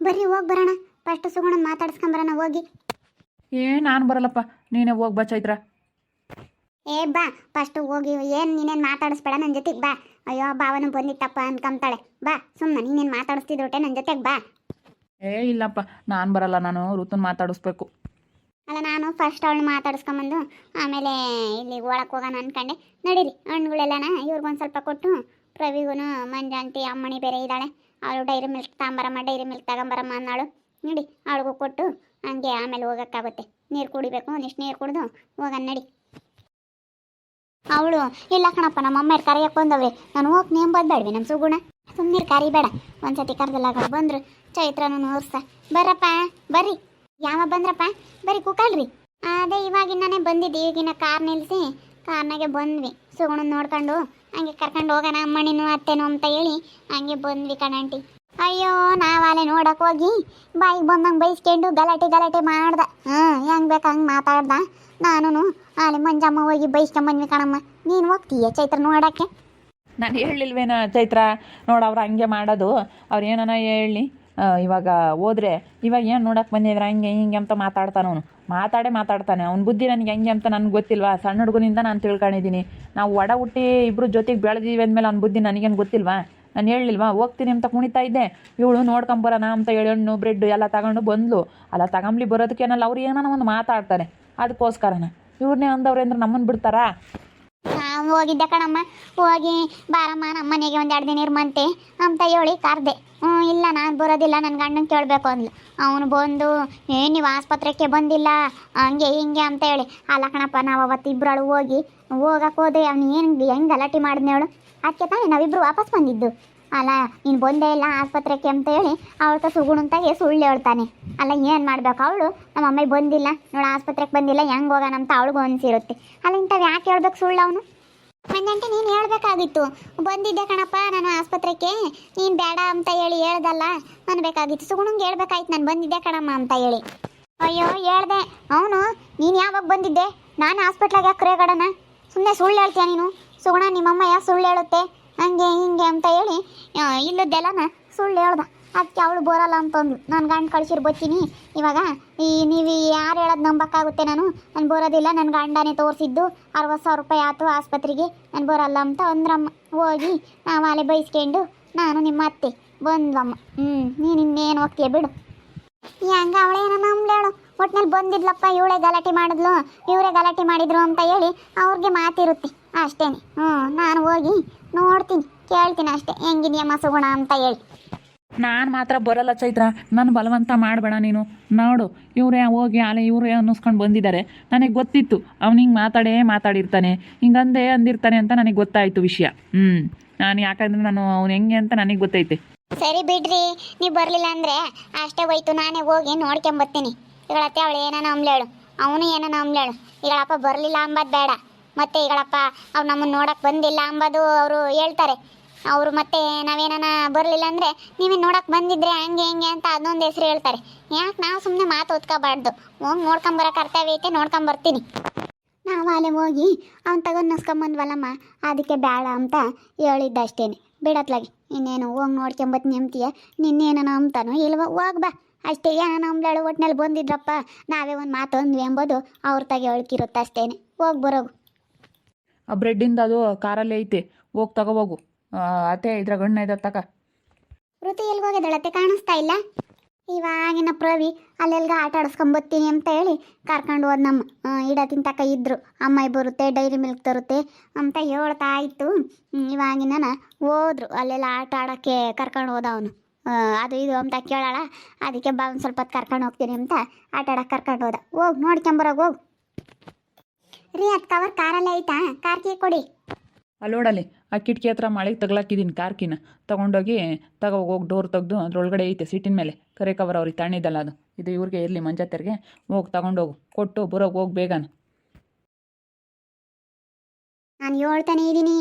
ಬರ್ರಿ ಹೋಗಿ ಬರೋಣ. ಫಸ್ಟ್ ಸುಗುಣನ ಮಾತಾಡ್ಸ್ಕೊಂಬರೋಣ ಹೋಗಿ. ನಾನು ಬರಲ್ಲಪ್ಪ, ನೀನೇ ಹೋಗಿ ಬಾ ಚೈತ್ರ. ಏ ಬಾ ಫಸ್ಟ್ ಹೋಗಿ. ಏನು ನೀನೇನು ಮಾತಾಡಿಸ್ಬೇಡ ನನ್ನ ಜೊತೆಗೆ ಬಾ. ಅಯ್ಯೋ ಭಾವನು ಬಂದಿತ್ತಪ್ಪ ಅನ್ಕೊಂತಾಳೆ. ಬಾ ಸುಮ್ಮನೆ ನೀನೇನು ಮಾತಾಡಿಸ್ತಿದ್ರೊಟ್ಟೆ ನನ್ನ ಜೊತೆಗೆ ಬಾ. ಇಲ್ಲಪ್ಪ, ನಾನು ಬರಲ್ಲ, ನಾನು ಋತುನ್ ಮಾತಾಡಿಸ್ಬೇಕು. ಅಲ್ಲ ನಾನು ಫಸ್ಟ್ ಅವಳು ಮಾತಾಡಿಸ್ಕೊಂಬಂದು ಆಮೇಲೆ ಇಲ್ಲಿ ಒಳಕ್ಕೆ ಹೋಗೋಣ ಅನ್ಕೊಂಡೆ. ನಡೀರಿ ಹಣ್ಣುಗಳೆಲ್ಲನ ಇವ್ರಿಗೊಂದು ಸ್ವಲ್ಪ ಕೊಟ್ಟು, ಪ್ರವಿಗೂ ಮಂಜಾಂತಿ ಅಮ್ಮಣಿ ಬೇರೆ ಇದ್ದಾಳೆ, ಅವಳು ಡೈರಿ ಮಿಲ್ಕ್ ತಗೊಂಬರಮ್ಮ ಅನ್ನಾಳು. ನಡಿ ಅವಳಿಗೂ ಕೊಟ್ಟು ಹಂಗೆ ಆಮೇಲೆ ಹೋಗೋಕ್ಕಾಗುತ್ತೆ. ನೀರು ಕುಡಿಬೇಕು, ಒಂದಿಷ್ಟು ನೀರು ಕುಡಿದು ಹೋಗೋಣ ನಡಿ. ಅವಳು ಇಲ್ಲ ಕಣಪ್ಪ, ನಮ್ಮ ಅಮ್ಮ ಕರೆಯಕ್ಕೆ ಬಂದವ್ರಿ, ನಾನು ಹೋಗಿ ನೇಂಬದ್ಬೇಡ್ವಿ ನಮ್ಮ ಸುಗುಣ. ಸುಮ್ಮನೆ ಕರಿಬೇಡ, ಒಂದ್ಸತಿ ಕರೆದಲ್ಲ ಬಂದ್ರು. ಚೈತ್ರನೂ ನೋರ್ಸ ಬರ್ರಪ್ಪ ಬರ್ರಿ. ಯಾವ ಬಂದ್ರಪ್ಪ? ಬರೀ ಕೂಕಳ್ರಿ. ಅದೇ ಇವಾಗಿನಾನೇ ಬಂದಿದ್ದು, ಈಗಿನ ಕಾರ್ ನಿಲ್ಲಿಸಿ ಕಾರ್ನಾಗೆ ಬಂದ್ವಿ. ಸುಗುಣ ನೋಡ್ಕೊಂಡು ಹಂಗೆ ಕರ್ಕೊಂಡು ಹೋಗೋಣ ಅಮ್ಮಣಿನೂ ಅತ್ತೇನೋ ಅಂತ ಹೇಳಿ ಹಂಗೆ ಬಂದ್ವಿ ಕಣಂಟಿ. ಅಯ್ಯೋ ನಾವಾಲೆ ನೋಡಕ್ಕೆ ಹೋಗಿ ಬಾಯಿಗೆ ಬಂದಂಗೆ ಬೈಸ್ಕೊಂಡು ಗಲಾಟೆ ಮಾಡ್ದ. ಹೆಂಗೆ ಬೇಕು ಹಂಗೆ ಮಾತಾಡ್ದ. ನಾನು ಅಲ್ಲಿ ಮಂಜಮ್ಮ ಹೋಗಿ ಬೈಸ್ಕೊಂಬಂದ್ವಿ ಕಣಮ್ಮ. ನೀನು ಹೋಗ್ತೀಯ ಚೈತ್ರ ನೋಡೋಕ್ಕೆ? ನಾನು ಹೇಳಿಲ್ವೇನ ಚೈತ್ರ, ನೋಡು ಅವ್ರು ಹಂಗೆ ಮಾಡೋದು. ಅವ್ರು ಏನನ ಹೇಳಿ ಇವಾಗ ಹೋದ್ರೆ ಇವಾಗ ಏನು ನೋಡಕ್ಕೆ ಬಂದಿದ್ರೆ ಹಂಗೆ ಹಿಂಗೆ ಅಂತ ಮಾತಾಡ್ತಾನೆ ಅವನು. ಮಾತಾಡ್ತಾನೆ ಅವ್ನ ಬುದ್ಧಿ ನನಗೆ ಹೆಂಗೆ ಅಂತ ನನಗೆ ಗೊತ್ತಿಲ್ವಾ? ಸಣ್ಣ ಹುಡುಗನಿಂದ ನಾನು ತಿಳ್ಕೊಂಡಿದ್ದೀನಿ. ನಾವು ಒಡ ಹುಟ್ಟಿ ಇಬ್ಬರು ಜೊತೆಗೆ ಬೆಳೆದೀವಿ ಅಂದಮೇಲೆ ಅವ್ನ ಬುದ್ಧಿ ನನಗೇನು ಗೊತ್ತಿಲ್ವಾ? ನಾನು ಹೇಳಿಲ್ವಾ ಹೋಗ್ತೀನಿ ಅಂತ ಕುಣಿತಾ ಇದ್ದೆ. ಇವಳು ನೋಡ್ಕೊಂಬರೋಣ ಅಂತ ಹೇಳಿ ಹಣ್ಣು ಬ್ರೆಡ್ಡು ಎಲ್ಲ ತಗೊಂಡು ಬಂದ್ಲು. ಅಲ್ಲ ತಗೊಂಬ್ಲಿ ಬರೋದಕ್ಕೇನಲ್ಲ, ಅವ್ರು ಏನೋ ಒಂದು ಮಾತಾಡ್ತಾರೆ, ಅದಕ್ಕೋಸ್ಕರನ ಇವ್ರನ್ನೇ ಅಂದವ್ರೆ ಅಂದ್ರೆ ನಮ್ಮನ್ನು ಬಿಡ್ತಾರಾ? ನಾವು ಹೋಗಿದ್ದೆ ಕಣಮ್ಮ. ಹೋಗಿ ಬಾರಮ್ಮ ನಮ್ಮ ಮನೆಗೆ ಒಂದು 2 ದಿನ ಇರ್ಮಂತೆ ಅಂತ ಹೇಳಿ ಕರೆದೆ. ಇಲ್ಲ ನಾನು ಬರೋದಿಲ್ಲ, ನನ್ನ ಗಂಡನ ಕೇಳಬೇಕು ಅಂದ್ಲು. ಅವನು ಬಂದು ನೀವು ಆಸ್ಪತ್ರೆಗೆ ಬಂದಿಲ್ಲ ಹಂಗೆ ಹಿಂಗೆ ಅಂತ ಹೇಳಿ. ಅಲ್ಲ ಕಣಪ್ಪ, ನಾವು ಅವತ್ತು ಇಬ್ಬರಳು ಹೋಗಕ್ಕೆ ಹೋದೆ. ಅವ್ನು ಹೆಂಗೆ ಗಲಾಟೆ ಮಾಡಿದ್ನೆ ಅವಳು. ಅದಕ್ಕೆ ತಾನೇ ನಾವಿಬ್ಬರು ವಾಪಸ್ ಬಂದಿದ್ದು. ಅಲ್ಲ ನೀನು ಬಂದೇ ಇಲ್ಲ ಆಸ್ಪತ್ರೆಗೆ ಅಂತ ಹೇಳಿ ಅವಳ್ತ ಸುಗುಣಂತಾಗೆ ಸುಳ್ಳು ಹೇಳ್ತಾನೆ. ಅಲ್ಲ ಏನು ಮಾಡ್ಬೇಕು, ಅವಳು ನಮ್ಮ ಅಮ್ಮ ಬಂದಿಲ್ಲ ನೋಡು, ಆಸ್ಪತ್ರೆಗೆ ಬಂದಿಲ್ಲ, ಹೆಂಗೆ ಹೋಗೋಣ ಅಂತ ಅವಳಿಗೂ ಅನಿಸಿರುತ್ತೆ. ಅಲ್ಲ ಇಂಥವು ಯಾಕೆ ಹೇಳ್ಬೇಕು ಸುಳ್ಳು ಅವನು? ಮಂಜಂಟಿ ನೀನು ಹೇಳ್ಬೇಕಾಗಿತ್ತು, ಬಂದಿದ್ದೆ ಕಣಪ್ಪ ನಾನು ಆಸ್ಪತ್ರೆಗೆ, ನೀನು ಬೇಡ ಅಂತ ಹೇಳಿ ಹೇಳ್ದಲ್ಲ ಅನ್ಬೇಕಾಗಿತ್ತು. ಸುಗುಣಂಗೆ ಹೇಳ್ಬೇಕಾಯ್ತು ನಾನು ಬಂದಿದ್ದೆ ಕಣಮ್ಮ ಅಂತ ಹೇಳಿ. ಅಯ್ಯೋ ಹೇಳ್ದೆ. ಅವನು ನೀನು ಯಾವಾಗ ಬಂದಿದ್ದೆ, ನಾನು ಹಾಸ್ಪಿಟ್ಲಾಗ ಯಾಕೆ ರೇಗಡನ? ಸುಮ್ಮನೆ ಸುಳ್ಳು ಹೇಳ್ತೀಯ ನೀನು. ಸುಗುಣ ನಿಮ್ಮಮ್ಮ ಯಾಕೆ ಸುಳ್ಳು ಹೇಳುತ್ತೆ ಹಂಗೆ ಹಿಂಗೆ ಅಂತ ಹೇಳಿ ಇಲ್ಲದ್ದೆಲ್ಲನ ಸುಳ್ಳು ಹೇಳ್ದ. ಅದಕ್ಕೆ ಅವಳು ಬರೋಲ್ಲ ಅಂತಂದ್ಲು. ನಾನು ಗಂಡು ಕಳ್ಸಿರ್ ಬರ್ತೀನಿ ಇವಾಗ. ನೀವು ಯಾರು ಹೇಳೋದು ನಂಬಕ್ಕಾಗುತ್ತೆ? ನಾನು ಬರೋದಿಲ್ಲ, ನನ್ನ ಗಂಡನೇ ತೋರಿಸಿದ್ದು 60,000 ರೂಪಾಯಿ ಆಯ್ತು ಆಸ್ಪತ್ರೆಗೆ, ನಾನು ಬರೋಲ್ಲ ಅಂತ ಅಂದ್ರಮ್ಮ. ಹೋಗಿ ನಾವು ಅಲ್ಲೇ ಬೈಸ್ಕೊಂಡು ನಾನು ನಿಮ್ಮ ಅತ್ತೆ ಬಂದ್ವಮ್ಮ. ನೀನು ಇನ್ನೇನು ಹೋಗ್ತೀಯ ಬಿಡು. ಹೆಂಗೆ ಅವಳೇನ ನಂಬ್ಲೇಳು, ಒಟ್ನಲ್ಲಿ ಬಂದಿದ್ಲಪ್ಪ, ಇವಳೇ ಗಲಾಟೆ ಮಾಡಿದ್ಲು, ಇವರೇ ಗಲಾಟೆ ಮಾಡಿದ್ರು ಅಂತ ಹೇಳಿ ಅವ್ರಿಗೆ ಮಾತಿರುತ್ತೆ ಅಷ್ಟೇ. ನಾನು ಹೋಗಿ ನೋಡ್ತೀನಿ, ಕೇಳ್ತೀನಿ ಅಷ್ಟೇ ಹೆಂಗಿದೆಯಮ್ಮ ಸುಗುಣ ಅಂತ ಹೇಳಿ. ನಾನು ಮಾತ್ರ ಬರಲ್ಲ ಚೈತ್ರ, ನಾನು ಬಲವಂತ ಮಾಡಬೇಡ ನೀನು. ನೋಡು ಇವರೇ ಹೋಗಿ ಅಲೆ ಇವರೇ ಅನ್ನಿಸ್ಕೊಂಡು ಬಂದಿದ್ದಾರೆ. ನನಗೆ ಗೊತ್ತಿತ್ತು ಅವ್ನು ಹಿಂಗೆ ಮಾತಾಡಿರ್ತಾನೆ, ಹಿಂಗಂದೆ ಅಂದಿರ್ತಾನೆ ಅಂತ ನನಗೆ ಗೊತ್ತಾಯಿತು ವಿಷಯ. ನಾನು ಯಾಕಂದರೆ ನಾನು ಅವ್ನು ಹೆಂಗೆ ಅಂತ ನನಗೆ ಗೊತ್ತೈತೆ. ಸರಿ ಬಿಡ್ರಿ, ನೀವು ಬರಲಿಲ್ಲ ಅಂದರೆ ಅಷ್ಟೇ ಹೋಯ್ತು, ನಾನೇ ಹೋಗಿ ನೋಡ್ಕೊಂಬರ್ತೀನಿ. ಈಗಳತ್ತೆ ಅವಳು ಏನಾನ ಅಂಬ್ಲೇಳು, ಅವನು ಏನಾನ ಅಂಬ್ಲೇಳು. ಈಗಳಪ್ಪ ಬರಲಿಲ್ಲ ಅಂಬದು ಬೇಡ, ಮತ್ತೆ ಈಗಳಪ್ಪ ಅವ್ರು ನಮ್ಮನ್ನು ನೋಡಕ್ಕೆ ಬಂದಿಲ್ಲ ಅಂಬೋದು ಅವರು ಹೇಳ್ತಾರೆ. ಅವರು ಮತ್ತೆ ನಾವೇನಾನ ಬರಲಿಲ್ಲ ಅಂದರೆ ನೀವೇ ನೋಡಕ್ಕೆ ಬಂದಿದ್ರೆ ಹಂಗೆ ಹಿಂಗೆ ಅಂತ ಅದೊಂದು ಹೆಸರು ಹೇಳ್ತಾರೆ. ಯಾಕೆ ನಾವು ಸುಮ್ಮನೆ ಮಾತು ಓದ್ಕೋಬಾರ್ದು, ಹೋಗಿ ನೋಡ್ಕೊಂಬರೋ ಕರ್ತವ್ಯ ಐತೆ, ನೋಡ್ಕೊಂಬರ್ತೀನಿ. ನಾವು ಅಲ್ಲೇ ಹೋಗಿ ಅವ್ನು ತಗೊಂಡ್ನಸ್ಕೊಂಬಂದ್ವಲ್ಲಮ್ಮ, ಅದಕ್ಕೆ ಬೇಡ ಅಂತ ಹೇಳಿದ್ದಷ್ಟೇ ಬಿಡತ್ಲಾಗಿ. ಇನ್ನೇನು ಹೋಗಿ ನೋಡ್ಕೊಂಬತ್ತೀನಿ ಅಂತೀಯ, ನಿನ್ನೇನ ಅಂತಾನೋ ಇಲ್ವ? ಹೋಗಿ ಬಾ ಅಷ್ಟೇ. ಏನೋ ಅಂಬ್ಲಾಳು ಒಟ್ಟಿನಲ್ಲಿ ಬಂದಿದ್ರಪ್ಪ, ನಾವೇ ಒಂದು ಮಾತು ಅಂದ್ವಿ ಎಂಬುದು ಅವ್ರ ತಾಗೆ ಹೇಳ್ಕಿರುತ್ತೆ ಅಷ್ಟೇ. ಹೋಗಿ ಬರೋಗು. ಆ ಬ್ರೆಡ್ಡಿಂದ ಅದು ಕಾರಲ್ಲೇ ಐತೆ, ಹೋಗಿ ತಗೋಬೋಗು. ಅತ್ತೆ ಇದ್ರಾಗ ಹಣ್ಣು ಇದೆ ತಕ. ಋತು ಎಲ್ಲಿ ಹೋಗಿದ್ದಾಳತ್ತೆ, ಕಾಣಿಸ್ತಾ ಇಲ್ಲ. ಇವಾಗಿನ ಪ್ರವಿ ಅಲ್ಲೆಲ್ಗ ಆಟ ಆಡಿಸ್ಕೊಂಬತ್ತೀನಿ ಅಂತ ಹೇಳಿ ಕರ್ಕೊಂಡು ಹೋದ್ ನಮ್ಮ ಇಡತಿನ ತಕ ಇದ್ರು. ಅಮ್ಮ ಬರುತ್ತೆ ಡೈರಿ ಮಿಲ್ಕ್ ತರುತ್ತೆ ಅಂತ ಹೇಳ್ತಾ ಇತ್ತು. ಇವಾಗಿನ ಹೋದ್ರು ಅಲ್ಲೆಲ್ಲ ಆಟ ಆಡೋಕ್ಕೆ ಕರ್ಕೊಂಡು ಹೋದ ಅವನು. ಅದು ಇದು ಅಂತ ಕೇಳೋಣ, ಅದಕ್ಕೆ ಬಾ ಒಂದು ಸ್ವಲ್ಪ ಹೊತ್ತು ಕರ್ಕೊಂಡು ಹೋಗ್ತೀನಿ ಅಂತ ಆಟ ಆಡೋಕೆ ಕರ್ಕೊಂಡು ಹೋದ. ಹೋಗಿ ನೋಡ್ಕೊಂಬರೋಗ ಹೋಗು. ರೀ ಅದು ಕವರ್ ಕಾರಲ್ಲೇ ಐತಾ? ಕಾರ್ ಕೀ ಕೊಡಿ. ಅಲ್ಲೋಡಲ್ಲಿ ಆ ಕಿಟಕಿ ಹತ್ರ ಮಳೆಗೆ ತಗ್ಲಾಕಿದ್ದೀನಿ ಕಾರ್ಕಿನ, ತೊಗೊಂಡೋಗಿ ಹೋಗಿ ಡೋರ್ ತೆಗೆದು ಅದ್ರೊಳಗಡೆ ಐತೆ ಸೀಟಿನ ಮೇಲೆ ಕರೆ ಕವರ್ ಅವ್ರಿಗೆ ತಣ್ಣಿದ್ದಲ್ಲ ಅದು, ಇದು ಇವ್ರಿಗೆ ಇರಲಿ ಮಂಜಾತೆರ್ಗೆ. ಹೋಗಿ ತಗೊಂಡೋಗು, ಕೊಟ್ಟು ಬರೋಗಿ ಹೋಗಿ ಬೇಗನ. ನಾನು ಹೇಳ್ತಾನೆ ಇದ್ದೀನಿ,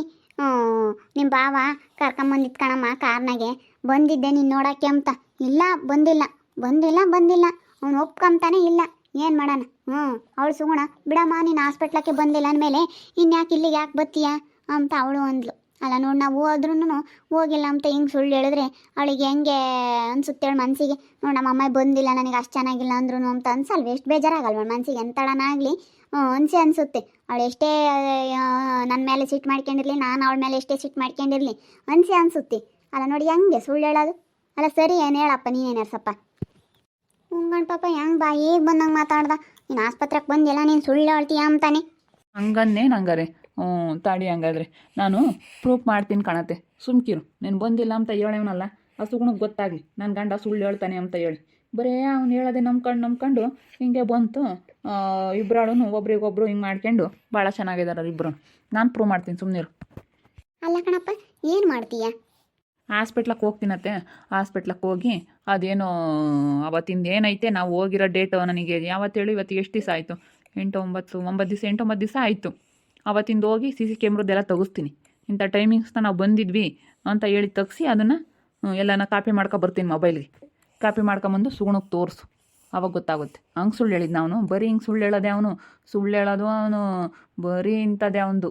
ನಿಮ್ಮ ಬಾವ ಕರ್ಕೊಂಬಂದಿತ್ತು ಕಣಮ್ಮ ಕಾರ್ನಾಗೆ, ಬಂದಿದ್ದೆ ನೀನು ನೋಡೋಕ್ಕೆ ಅಂತ. ಇಲ್ಲ ಬಂದಿಲ್ಲ ಅವ್ನು ಒಪ್ಕೊಂತಾನೆ ಇಲ್ಲ. ಏನು ಮಾಡೋಣ? ಅವಳು ಸುಗುಣ ಬಿಡಮ್ಮ, ನೀನು ಹಾಸ್ಪಿಟ್ಲಕ್ಕೆ ಬಂದಿಲ್ಲ ಅಂದಮೇಲೆ ಇನ್ಯಾಕೆ ಇಲ್ಲಿಗೆ ಯಾಕೆ ಬತ್ತೀಯ ಅಂತ ಅವಳು ಅಂದ್ಲು. ಅಲ್ಲ ನೋಡಿ ನಾವು ಹೋದ್ರೂ ಹೋಗಿಲ್ಲ ಅಂತ ಹಿಂಗೆ ಸುಳ್ಳು ಹೇಳಿದ್ರೆ ಅವಳಿಗೆ ಹೆಂಗೆ ಅನ್ಸುತ್ತೇಳಿ ಮನಸ್ಸಿಗೆ. ನೋಡಿ ನಮ್ಮ ಅಮ್ಮ ಬಂದಿಲ್ಲ ನನಗೆ ಅಷ್ಟು ಚೆನ್ನಾಗಿಲ್ಲ ಅಂದ್ರೂ ಅಂತ ಅನ್ಸಲ್ವ, ಎಷ್ಟು ಬೇಜಾರಾಗಲ್ವ ಮನಸ್ಸಿಗೆ, ಎಂತಳನಾಗಲಿ ಅನಿಸುತ್ತೆ. ಅವಳು ಎಷ್ಟೇ ನನ್ನ ಮೇಲೆ ಸಿಟ್ಟು ಮಾಡ್ಕೊಂಡಿರಲಿ, ನಾನು ಅವಳ ಮೇಲೆ ಎಷ್ಟೇ ಸಿಟ್ಟು ಮಾಡ್ಕೊಂಡಿರಲಿ ಅನಿಸುತ್ತೆ. ಅಲ್ಲ ನೋಡಿ ಹೆಂಗೆ ಸುಳ್ಳು ಹೇಳೋದು. ಅಲ್ಲ ಸರಿ ಏನು ಹೇಳಪ್ಪ, ನೀನೇನು ನರ್ಸಪ್ಪ. ಹಂಗಣ್ಣ ಪಾಪ ಹೆಂಗೆ ಬಾ ಈಗ ಬಂದಂಗೆ ಮಾತಾಡ್ದ, ನೀನು ಆಸ್ಪತ್ರೆಗೆ ಬಂದಿಲ್ಲ ನೀನು ಸುಳ್ಳು ಹೇಳ್ತೀಯ ಅಂತಾನೆ. ಹಂಗನ್ನೇ ನಂಗಾರೆ ತಾಡಿ. ಹಂಗಾದ್ರೆ ನಾನು ಪ್ರೂಫ್ ಮಾಡ್ತೀನಿ ಕಣತೆ, ಸುಮ್ಕಿರು. ನೀನು ಬಂದಿಲ್ಲ ಅಂತ ಹೇಳೇವನಲ್ಲ, ಆ ಸುಗುಣಕ್ಕೆ ಗೊತ್ತಾಗಲಿ ನನ್ನ ಗಂಡ ಸುಳ್ಳು ಹೇಳ್ತಾನೆ ಅಂತ ಹೇಳಿ. ಬರೇ ಅವ್ನು ಹೇಳೋದೆ ನಂಬ್ಕೊಂಡು ಹಿಂಗೆ ಬಂತು. ಇಬ್ಬರಾಳು ಒಬ್ರಿಗೊಬ್ರು ಹಿಂಗೆ ಮಾಡ್ಕೊಂಡು ಭಾಳ ಚೆನ್ನಾಗಿದ್ದಾರೆ ಇಬ್ಬರು. ನಾನು ಪ್ರೂವ್ ಮಾಡ್ತೀನಿ, ಸುಮ್ಮನಿರು. ಅಲ್ಲ ಕಣಪ್ಪ ಏನು ಮಾಡ್ತೀಯ? ಹಾಸ್ಪಿಟ್ಲಕ್ಕೆ ಹೋಗ್ತೀನತ್ತೆ. ಹಾಸ್ಪಿಟ್ಲಕ್ಕೆ ಹೋಗಿ ಅದೇನೋ ಅವತ್ತಿಂದ ಏನೈತೆ ನಾವು ಹೋಗಿರೋ ಡೇಟು ನನಗೆ ಯಾವತ್ತು ಹೇಳಿ, ಇವತ್ತಿಗೆ ಎಷ್ಟು ದಿವಸ ಆಯಿತು? 8-9 ದಿವಸ ಆಯಿತು. ಅವತ್ತಿಂದ ಹೋಗಿ CC ಕ್ಯಾಮ್ರದ್ದೆಲ್ಲ ತೆಗಿಸ್ತೀನಿ. ಇಂಥ ಟೈಮಿಂಗ್ಸ್ನ ನಾವು ಬಂದಿದ್ವಿ ಅಂತ ಹೇಳಿ ತೆಗ್ಸಿ ಅದನ್ನು ಎಲ್ಲನ ಕಾಪಿ ಬರ್ತೀನಿ ಮೊಬೈಲ್ಗೆ. ಕಾಪಿ ಮಾಡ್ಕೊಂಬಂದು ಸುಗುಣಕ್ಕೆ ತೋರಿಸು, ಅವಾಗ ಗೊತ್ತಾಗುತ್ತೆ. ಹಂಗೆ ಸುಳ್ಳು ಹೇಳಿದ್ದು ಅವನು, ಬರೀ ಹಿಂಗೆ ಸುಳ್ಳು ಹೇಳೋದೆ ಅವನು. ಸುಳ್ಳು ಹೇಳೋದು ಅವನು ಬರೀ ಇಂಥದ್ದೇ ಅವನದು.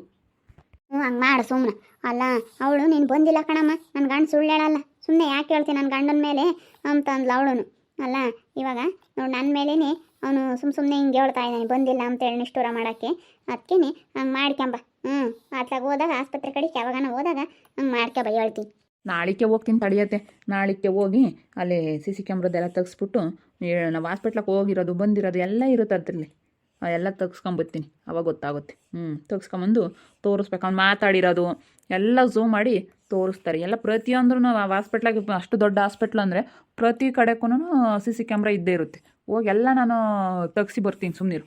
ಹಂಗೆ ಮಾಡು ಸುಮ್ಮನೆ. ಅಲ್ಲ ಅವಳು ನೀನು ಬಂದಿಲ್ಲ ಕಣಮ್ಮ, ನನ್ನ ಗಂಡ ಸುಳ್ಳು ಹೇಳಲ್ಲ, ಸುಮ್ಮನೆ ಯಾಕೆ ಹೇಳ್ತೀನಿ ನನ್ನ ಗಂಡನ ಮೇಲೆ ಅಂತ ಅಂದ್ಲು ಅವಳು. ಅಲ್ಲ ಇವಾಗ ನೋಡಿ ನನ್ನ ಮೇಲೇ ಅವನು ಸುಮ್ಮನೆ ಹಿಂಗೆ ಹೇಳ್ತಾ ಇದ್ದಾನೆ ಬಂದಿಲ್ಲ ಅಂತೇಳಿ ನಿಷ್ಠೂರ ಮಾಡೋಕ್ಕೆ. ಅದಕ್ಕೆ ಹಂಗೆ ಮಾಡ್ಕೊಂಬ. ಅತ್ಲಾಗ ಹೋದಾಗ ಆಸ್ಪತ್ರೆ ಕಡೆಗೆ ಯಾವಾಗನ ಹೋದಾಗ ಹಂಗೆ ಮಾಡ್ಕೊಂಬ ಹೇಳ್ತೀನಿ. ನಾಳಿಕೆ ಹೋಗ್ತೀನಿ ತಡಿಯತ್ತೆ. ನಾಳಿಕೆ ಹೋಗಿ ಅಲ್ಲಿ CC ಕ್ಯಾಮ್ರದ್ದೆಲ್ಲ ತೆಗೆಸ್ಬಿಟ್ಟು ನಾವು ಹಾಸ್ಪಿಟ್ಲಿಗೆ ಹೋಗಿರೋದು ಬಂದಿರೋದು ಎಲ್ಲ ಇರುತ್ತೆ ಅದರಲ್ಲಿ, ಎಲ್ಲ ತೆಗ್ಸ್ಕೊಂಬತ್ತೀನಿ. ಅವಾಗ ಗೊತ್ತಾಗುತ್ತೆ. ತೆಗ್ಸ್ಕೊಂಬಂದು ತೋರಿಸ್ಬೇಕು. ಅವ್ನು ಮಾತಾಡಿರೋದು ಎಲ್ಲ ಝೂಮ್ ಮಾಡಿ ತೋರಿಸ್ತಾರೆ. ಎಲ್ಲ ಪ್ರತಿಯೊಂದ್ರೂ ಆ ಹಾಸ್ಪಿಟ್ಲಾಗೆ, ಅಷ್ಟು ದೊಡ್ಡ ಹಾಸ್ಪಿಟ್ಲ್ ಅಂದರೆ ಪ್ರತಿ ಕಡೆಗೂ CC ಕ್ಯಾಮ್ರಾ ಇದ್ದೇ ಇರುತ್ತೆ. ಹೋಗಿ ಎಲ್ಲ ನಾನು ತೆಗ್ಸಿ ಬರ್ತೀನಿ, ಸುಮ್ಮನಿರು.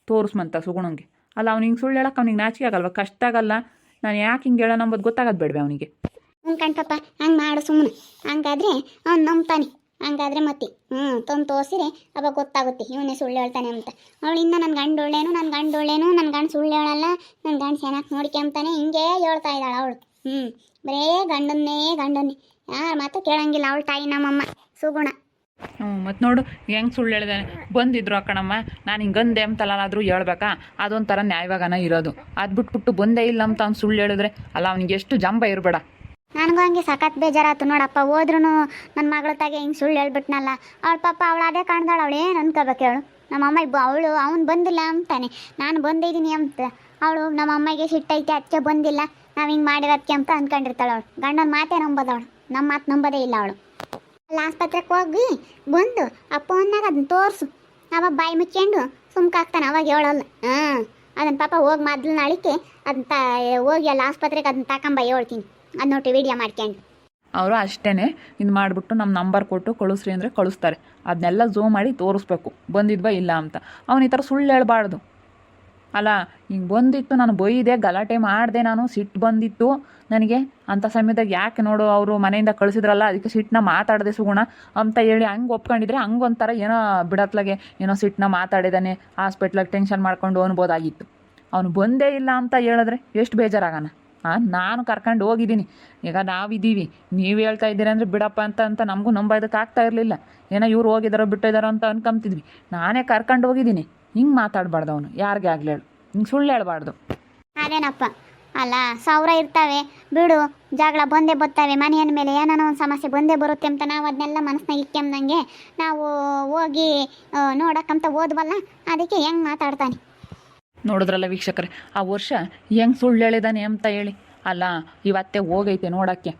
ತೋರಿಸ್ಮಂತ ಸುಗುಣಂಗೆ. ಅಲ್ಲ ಅವ್ನು ಹಿಂಗೆ ಸುಳ್ಳು ಹೇಳಕ್ಕೆ ಅವ್ನಿಗೆ ನಾಚಿಕೆ ಆಗಲ್ವ, ಕಷ್ಟ ಆಗಲ್ಲ? ನಾನು ಯಾಕೆ ಹಿಂಗೆ ಹೇಳೋಣ ಅಂಬೋದು ಗೊತ್ತಾಗೋದು ಬೇಡವೆ ಅವನಿಗೆ. ಕಣ್ಪಪ್ಪ ಹಂಗೆ ಮಾಡು ಸುಮ್ಮನೆ. ಹಂಗಾದ್ರೆ ಅವ್ನು ನಂಬ್ತಾನೆ. ಹಂಗಾದ್ರೆ ಮತ್ತೆ ತಂದು ತೋರಿಸಿರೆ ಅವಾಗ ಗೊತ್ತಾಗುತ್ತೆ ಇವನೇ ಸುಳ್ಳು ಹೇಳ್ತಾನೆ ಅಂತ. ಅವಳಿಂದ ನನ್ನ ಗಂಡ ಒಳ್ಳೇನು, ನನ್ನ ಗಂಡ ಸುಳ್ಳು ಹೇಳಲ್ಲ, ನನ್ನ ಗಂಡ ಚೆನ್ನಾಗಿ ನೋಡ್ಕೊಂತಾನೆ ಹಿಂಗೇ ಹೇಳ್ತಾ ಇದ್ದಾಳೆ ಅವಳು. ಬರೇ ಗಂಡನ್ನೇ ಯಾರು ಮಾತು ಕೇಳಂಗಿಲ್ಲ ಅವಳು ತಾಯಿ ನಮ್ಮಮ್ಮ ಸುಗುಣ. ಮತ್ತು ನೋಡು ಹೆಂಗೆ ಸುಳ್ಳು ಹೇಳಿದಾನೆ. ಬಂದಿದ್ರು ಅಕ್ಕಣಮ್ಮ, ನಾನು ಹಿಂಗಂದೆ ಅಂತಲ್ಲಾದರೂ ಹೇಳ್ಬೇಕಾ? ಅದೊಂಥರ ನ್ಯಾಯವಾಗನ ಇರೋದು. ಅದು ಬಿಟ್ಬಿಟ್ಟು ಬಂದೇ ಇಲ್ಲ ಅಂತ ಅವ್ನು ಸುಳ್ಳು ಹೇಳಿದ್ರೆ ಅಲ್ಲ ಅವನಿಗೆ ಎಷ್ಟು ಜಂಬ ಇರಬೇಡ. ನನಗೂ ಹಂಗೆ ಸಖತ್ ಬೇಜಾರಾಯ್ತು ನೋಡಪ್ಪ. ಹೋದ್ರೂ ನನ್ನ ಮಗಳ ತಾಗೆ ಹಿಂಗೆ ಸುಳ್ಳು ಹೇಳ್ಬಿಟ್ನಲ್ಲ. ಅವಳ ಪಾಪ ಅವಳು ಅದೇ ಕಾಣ್ದಾಳು. ಅವಳು ಏನು ಅನ್ಕೋಬೇಕು ಹೇಳು? ನಮ್ಮಮ್ಮ ಅವ್ನು ಬಂದಿಲ್ಲ ಅಂತಾನೆ, ನಾನು ಬಂದಿದ್ದೀನಿ ಅಂತ. ಅವಳು ನಮ್ಮಮ್ಮಗೆ ಸಿಟ್ಟೈತೆ ಅದಕ್ಕೆ ಬಂದಿಲ್ಲ, ನಾವು ಹಿಂಗೆ ಮಾಡಿರೋದಕ್ಕೆ ಅಂತ ಅಂದ್ಕೊಂಡಿರ್ತಾಳೆ ಅವಳು. ಗಂಡನ ಮಾತೇ ನಂಬೋದವಳು, ನಮ್ಮ ಮಾತು ನಂಬೋದೇ ಇಲ್ಲ ಅವಳು. ಅಲ್ಲಿ ಆಸ್ಪತ್ರೆಗೆ ಹೋಗಿ ಬಂದು ಅಪ್ಪ ಅನ್ನಾಗ ಅದನ್ನ ತೋರಿಸು, ಅವಾಗ ಬಾಯಿ ಮುಚ್ಕೊಂಡು ಸುಮ್ಕಾಗ್ತಾನೆ, ಅವಾಗ ಹೇಳಲ್ಲ. ಅದನ್ನ ಪಾಪ ಹೋಗಿ ಮೊದಲು ನಾಳಿಕೆ ಅದನ್ನ ಹೋಗಿ ಅಲ್ಲಿ ಆಸ್ಪತ್ರೆಗೆ ಅದನ್ನ ತಗೊಂಬ ಹೇಳ್ತೀನಿ, ಅದು ನೋಡಿ ವಿಡಿಯೋ ಮಾಡ್ಕೊಂಡು. ಅವರು ಅಷ್ಟೇ ಇದು ಮಾಡಿಬಿಟ್ಟು ನಮ್ಮ ನಂಬರ್ ಕೊಟ್ಟು ಕಳಿಸ್ರಿ ಅಂದರೆ ಕಳಿಸ್ತಾರೆ. ಅದನ್ನೆಲ್ಲ ಝೂಮ್ ಮಾಡಿ ತೋರಿಸ್ಬೇಕು ಬಂದಿದ್ವಾ ಇಲ್ಲ ಅಂತ. ಅವನು ಈ ಥರ ಸುಳ್ಳು ಹೇಳ್ಬಾರ್ದು. ಅಲ್ಲ ಹಿಂಗೆ ಬಂದಿತ್ತು, ನಾನು ಬೈದೆ, ಗಲಾಟೆ ಮಾಡಿದೆ, ನಾನು ಸಿಟ್ಟು ಬಂದಿತ್ತು ನನಗೆ ಅಂಥ ಸಮಯದಾಗ ಯಾಕೆ ನೋಡು ಅವರು ಮನೆಯಿಂದ ಕಳಿಸಿದ್ರಲ್ಲ ಅದಕ್ಕೆ ಸಿಟ್ಟನ್ನ ಮಾತಾಡಿದೆ ಸುಗುಣ ಅಂತ ಹೇಳಿ ಹಂಗೆ ಒಪ್ಕೊಂಡಿದ್ರೆ ಹಂಗೊಂಥರ ಏನೋ ಬಿಡತ್ಲಾಗೆ ಏನೋ ಸಿಟ್ಟನ್ನ ಮಾತಾಡಿದಾನೆ, ಹಾಸ್ಪಿಟ್ಲಾಗೆ ಟೆನ್ಷನ್ ಮಾಡ್ಕೊಂಡು ಅನ್ಬೋದಾಗಿತ್ತು. ಅವನು ಬಂದೇ ಇಲ್ಲ ಅಂತ ಹೇಳಿದ್ರೆ ಎಷ್ಟು ಬೇಜಾರಾಗಣ. ನಾನು ಕರ್ಕೊಂಡು ಹೋಗಿದ್ದೀನಿ, ಈಗ ನಾವಿದ್ದೀವಿ, ನೀವು ಹೇಳ್ತಾ ಇದ್ದೀರಿ ಅಂದರೆ ಬಿಡಪ್ಪ ಅಂತ ನಮಗೂ ನಂಬೋದಕ್ಕೆ ಆಗ್ತಾ ಇರಲಿಲ್ಲ. ಏನೋ ಇವ್ರು ಹೋಗಿದ್ದಾರೋ ಬಿಟ್ಟಿದ್ದಾರೋ ಅಂತ ಅನ್ಕೊಂತಿದ್ವಿ. ನಾನೇ ಕರ್ಕೊಂಡು ಹೋಗಿದ್ದೀನಿ. ಹಿಂಗೆ ಮಾತಾಡಬಾರ್ದು ಅವನು, ಯಾರಿಗೆ ಆಗಲಿ ಹೇಳು, ಹಿಂಗೆ ಸುಳ್ಳು ಹೇಳ್ಬಾರ್ದು. ಅದೇನಪ್ಪ, ಅಲ್ಲ ಸಾವಿರ ಇರ್ತವೆ ಬಿಡು, ಜಗಳ ಬಂದೇ ಬರ್ತವೆ, ಮನೆಯ ಮೇಲೆ ಏನೋ ಒಂದು ಸಮಸ್ಯೆ ಬಂದೇ ಬರುತ್ತೆ ಅಂತ ನಾವು ಅದನ್ನೆಲ್ಲ ಮನಸ್ಸಿನಾಗ ಇಕ್ಕೊಂಬಂಗೆ ನಾವು ಹೋಗಿ ನೋಡಕ್ಕಂತ ಹೋದ್ವಲ್ಲ, ಅದಕ್ಕೆ ಹೆಂಗೆ ಮಾತಾಡ್ತಾನೆ ನೋಡಿದ್ರಲ್ಲ ವೀಕ್ಷಕರೇ, ಆ ವರ್ಷ ಹೆಂಗೆ ಸುಳ್ಳು ಹೇಳಿದಾನೆ ಅಂತ ಹೇಳಿ. ಅಲ್ಲ ಇವತ್ತೇ ಹೋಗೈತೆ ನೋಡೋಕ್ಕೆ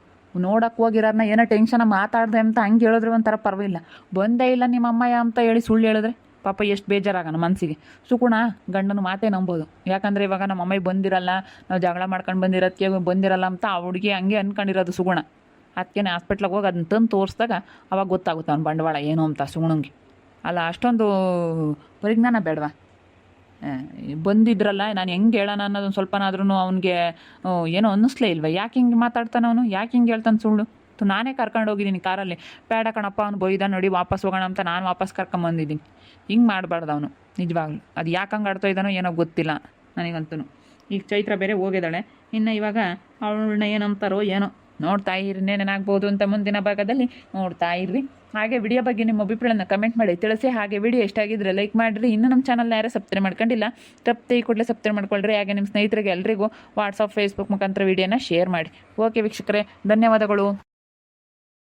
ಹೋಗಿರೋರನ್ನ ಏನೋ ಟೆನ್ಷನ್ ಮಾತಾಡ್ದೆ ಅಂತ ಹಂಗೆ ಹೇಳಿದ್ರೆ ಒಂಥರ ಪರವಾಗಿಲ್ಲ. ಬಂದೇ ಇಲ್ಲ ನಿಮ್ಮ ಅಮ್ಮಯ್ಯ ಅಂತ ಹೇಳಿ ಸುಳ್ಳು ಹೇಳಿದ್ರೆ ಪಾಪ ಎಷ್ಟು ಬೇಜಾರಾಗೋಣ ಮನಸ್ಸಿಗೆ. ಸುಗುಣ ಗಂಡನ ಮಾತೇ ನಂಬೋದು. ಯಾಕಂದರೆ ಇವಾಗ ನಮ್ಮ ಅಮ್ಮಯ್ಯ ಬಂದಿರಲ್ಲ, ನಾವು ಜಗಳ ಮಾಡ್ಕೊಂಡು ಬಂದಿರೋದಕ್ಕೆ ಬಂದಿರಲ್ಲ ಅಂತ ಆ ಹುಡುಗಿ ಹಂಗೆ ಅಂದ್ಕೊಂಡಿರೋದು ಸುಗುಣ. ಅದಕ್ಕೆ ಹಾಸ್ಪಿಟ್ಲಿಗೆ ಹೋಗಿ ಅದನ್ನ ತಂದು ತೋರಿಸಿದಾಗ ಅವಾಗ ಗೊತ್ತಾಗುತ್ತೆ ಅವ್ನ ಬಂಡವಾಳ ಏನು ಅಂತ ಸುಗುಣಂಗೆ. ಅಲ್ಲ ಅಷ್ಟೊಂದು ಪರಿಜ್ಞಾನ ಬೇಡವಾ? ಬಂದಿದ್ರಲ್ಲ, ನಾನು ಹೆಂಗೆ ಹೇಳೋಣ ಅನ್ನೋದೊಂದು ಸ್ವಲ್ಪನಾದ್ರೂ ಅವನಿಗೆ ಏನೋ ಅನ್ನಿಸ್ಲೇ ಇಲ್ವ? ಯಾಕೆ ಹಿಂಗೆ ಮಾತಾಡ್ತಾನೆ ಅವನು, ಯಾಕೆ ಹಿಂಗೆ ಹೇಳ್ತಾನೆ ಸುಳ್ಳು? ನಾನೇ ಕರ್ಕೊಂಡು ಹೋಗಿದ್ದೀನಿ ಕಾರಲ್ಲಿ, ಬೇಡ ಕಣಪ್ಪ ಅವ್ನು ಬೈದ ನೋಡಿ ವಾಪಸ್ ಹೋಗೋಣ ಅಂತ ನಾನು ವಾಪಸ್ ಕರ್ಕೊಂಬಂದಿದ್ದೀನಿ. ಹಿಂಗೆ ಮಾಡಬಾರ್ದು ಅವನು ನಿಜವಾಗ್ಲೂ. ಅದು ಯಾಕೆ ಹಂಗೆ ಆಡ್ತಾ ಇದ್ದಾನೋ ಏನೋ ಗೊತ್ತಿಲ್ಲ ನನಗಂತೂ. ಈಗ ಚೈತ್ರ ಬೇರೆ ಹೋಗಿದ್ದಾಳೆ, ಇನ್ನು ಇವಾಗ ಅವಳನ್ನ ಏನಂತಾರೋ ಏನೋ ನೋಡ್ತಾ ಇರಿ ಏನೇನಾಗ್ಬೋದು ಅಂತ ಮುಂದಿನ ಭಾಗದಲ್ಲಿ ನೋಡ್ತಾ ಇರ್ರಿ. ಹಾಗೆ ವಿಡಿಯೋ ಬಗ್ಗೆ ನಿಮ್ಮ ಅಭಿಪ್ರಾಯನ ಕಮೆಂಟ್ ಮಾಡಿ ತಿಳಿಸಿ. ಹಾಗೆ ವಿಡಿಯೋ ಎಷ್ಟಾಗಿದ್ರೆ ಲೈಕ್ ಮಾಡಿರಿ. ಇನ್ನೂ ನಮ್ಮ ಚಾನಲ್ನ ಯಾರು ಸಬ್ಸ್ಕ್ರೈಬ್ ಮಾಡ್ಕೊಂಡಿಲ್ಲ ತಪ್ಪದೆ ಈ ಕೂಡಲೇ ಸಬ್ಸ್ಕ್ರೈಬ್ ಮಾಡ್ಕೊಳ್ರಿ. ಹಾಗೆ ನಿಮ್ಮ ಸ್ನೇಹಿತರಿಗೆ ಎಲ್ರಿಗೂ ವಾಟ್ಸಪ್ ಫೇಸ್ಬುಕ್ ಮುಖಾಂತರ ವಿಡಿಯೋನ ಶೇರ್ ಮಾಡಿ. ಓಕೆ ವೀಕ್ಷಕರೇ, ಧನ್ಯವಾದಗಳು.